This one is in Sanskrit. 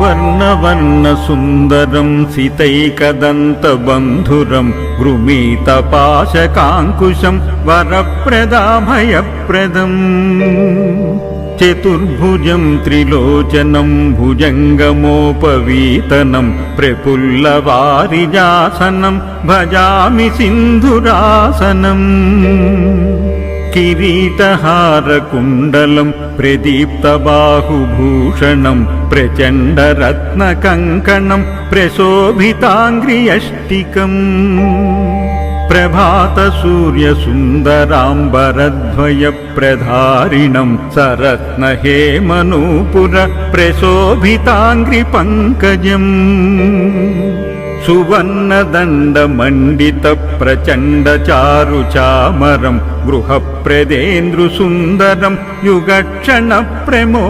वर्णवर्णसुन्दरं सितैकदन्तबन्धुरं गृमीतपाशकाङ्कुशं वरप्रदाभयप्रदम् चतुर्भुजं त्रिलोचनं भुजङ्गमोपवीतनं प्रफुल्लवारिजासनं भजामि सिन्धुरासनम् किरीटहारकुण्डलं प्रदीप्तबाहुभूषणं प्रचण्डरत्नकङ्कणं प्रशोभिताङ्घ्रियष्टिकम् प्रभातसूर्यसुन्दराम्बरद्वयप्रधारिणं सरत्नहेमनूपुर प्रशोभिताङ्घ्रिपङ्कजम् सुवर्णदण्डमण्डितप्रचण्डचारुचामरं गृहप्रदेन्द्रुसुन्दरं युगक्षणप्रमो